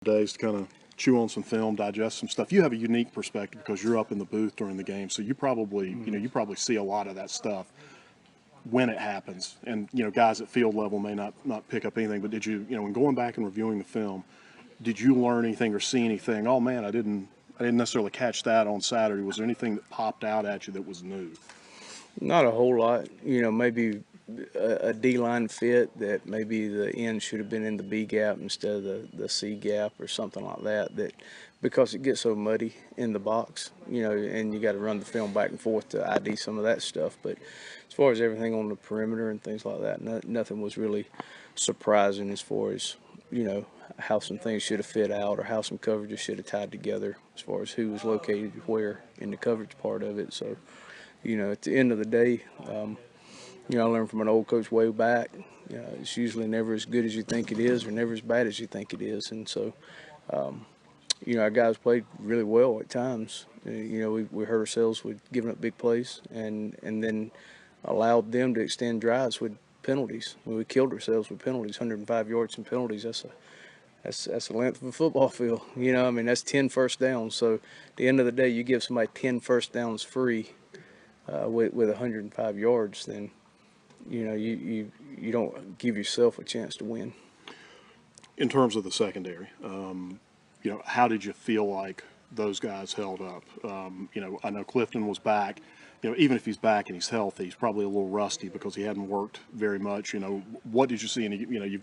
days to kind of chew on some film, digest some stuff. You have a unique perspective because you're up in the booth during the game, so you probably, you probably see a lot of that stuff when it happens. And, guys at field level may not pick up anything, but did you, when going back and reviewing the film, did you learn anything or see anything? Oh man, I didn't necessarily catch that on Saturday. Was there anything that popped out at you that was new? Not a whole lot. Maybe a D-line fit that maybe the end should have been in the B gap instead of the C gap or something like that. That because it gets so muddy in the box, and you got to run the film back and forth to ID some of that stuff. But as far as everything on the perimeter and things like that, nothing was really surprising as far as how some things should have fit out or how some coverages should have tied together as far as who was located where in the coverage part of it. So, at the end of the day, I learned from an old coach way back. It's usually never as good as you think it is or never as bad as you think it is. And so, our guys played really well at times. We hurt ourselves with giving up big plays and then allowed them to extend drives with penalties. We killed ourselves with penalties, 105 yards in penalties. That's the length of a football field. That's 10 first downs. So at the end of the day, you give somebody 10 first downs free with 105 yards, then you don't give yourself a chance to win. In terms of the secondary, how did you feel like those guys held up? I know Clifton was back. Even if he's back and he's healthy, he's probably a little rusty because he hadn't worked very much. What did you see? And you've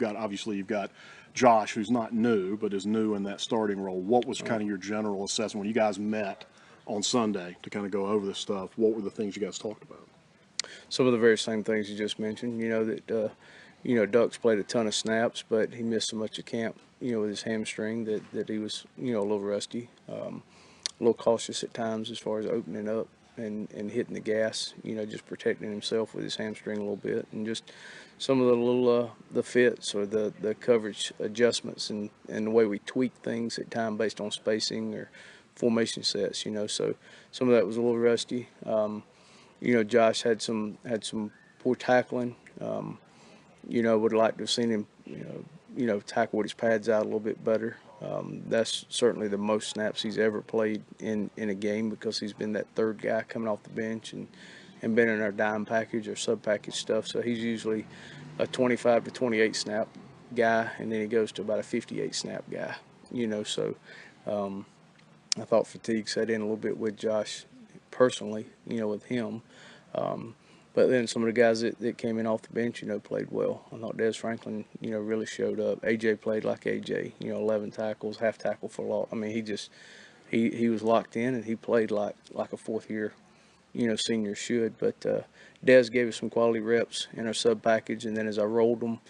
got Josh, who's not new but is new in that starting role. What was kind of your general assessment when you guys met on Sunday to kind of go over this stuff? What were the things you guys talked about? Some of the very same things you just mentioned. Ducks played a ton of snaps, but he missed so much of camp. With his hamstring that he was a little rusty, a little cautious at times as far as opening up and hitting the gas, just protecting himself with his hamstring a little bit, and just some of the little the fits or the coverage adjustments and the way we tweak things at time based on spacing or formation sets, so some of that was a little rusty. Josh had some poor tackling. Would like to have seen him, tackle with his pads out a little bit better. That's certainly the most snaps he's ever played in a game because he's been that third guy coming off the bench and been in our dime package or sub package stuff. So he's usually a 25 to 28 snap guy, and then he goes to about a 58 snap guy. So I thought fatigue set in a little bit with Josh personally, with him. But then some of the guys that came in off the bench, played well. I thought Des Franklin, really showed up. AJ played like AJ, 11 tackles, half tackle for loss. He was locked in and he played like a fourth year, senior should. But Des gave us some quality reps in our sub package, and then as I rolled them,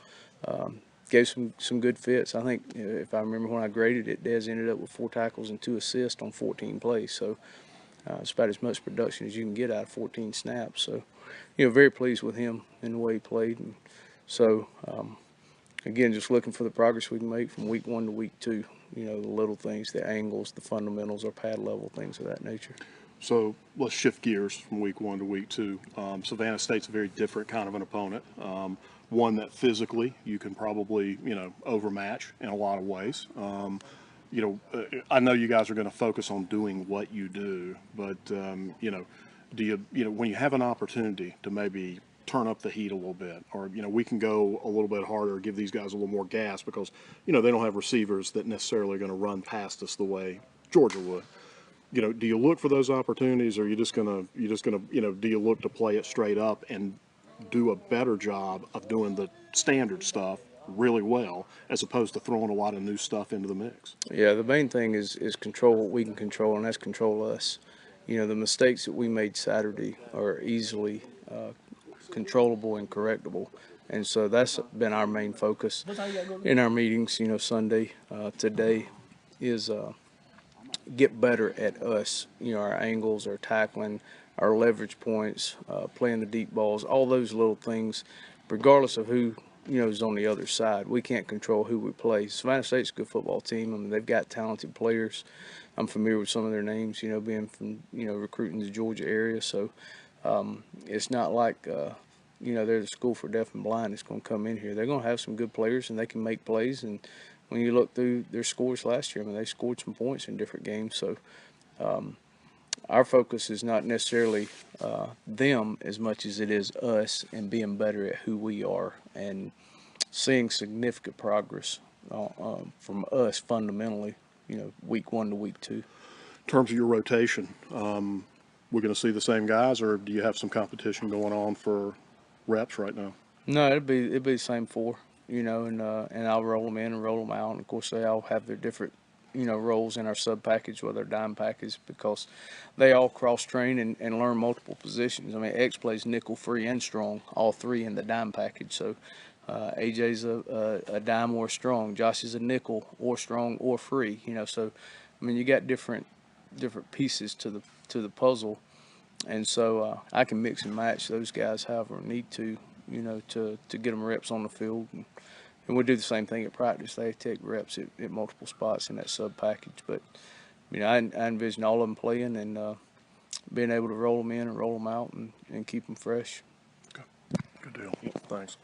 gave some good fits. I think if I remember when I graded it, Des ended up with 4 tackles and 2 assists on 14 plays. So it's about as much production as you can get out of 14 snaps. So, very pleased with him and the way he played. And so, again, just looking for the progress we can make from week 1 to week 2. The little things, the angles, the fundamentals, our pad level, things of that nature. So let's shift gears from week 1 to week 2. Savannah State's a very different kind of an opponent. One that physically you can probably, overmatch in a lot of ways. I know you guys are going to focus on doing what you do, but, do you, when you have an opportunity to maybe turn up the heat a little bit, or, we can go a little bit harder, give these guys a little more gas because, they don't have receivers that necessarily are going to run past us the way Georgia would. Do you look for those opportunities, or are you just gonna, do you look to play it straight up and do a better job of doing the standard stuff really well, as opposed to throwing a lot of new stuff into the mix? Yeah, the main thing is control what we can control, and that's control us. The mistakes that we made Saturday are easily controllable and correctable, and so that's been our main focus in our meetings. Sunday, today is get better at us. Our angles, our tackling, our leverage points, playing the deep balls, all those little things, regardless of who is on the other side. We can't control who we play. Savannah State's a good football team. they've got talented players. I'm familiar with some of their names, being from, recruiting the Georgia area. So it's not like, they're the school for deaf and blind that's going to come in here. They're going to have some good players, and they can make plays. And when you look through their scores last year, I mean, they scored some points in different games. So our focus is not necessarily them as much as it is us and being better at who we are and seeing significant progress from us fundamentally, week 1 to week 2. In terms of your rotation, we're going to see the same guys, or do you have some competition going on for reps right now? No, it'd be the same 4, and I'll roll them in and roll them out. And of course, they all have their different, roles in our sub package or their dime package because they all cross train and learn multiple positions. I mean, X plays nickel, free, and strong, all 3 in the dime package. So AJ's a dime or strong. Josh is a nickel or strong or free. So I mean, you got different pieces to the puzzle, and so I can mix and match those guys however I need to, to get them reps on the field. And we do the same thing at practice. They take reps at multiple spots in that sub package. But I envision all of them playing and being able to roll them in and roll them out and keep them fresh. Okay. Good deal. Thanks.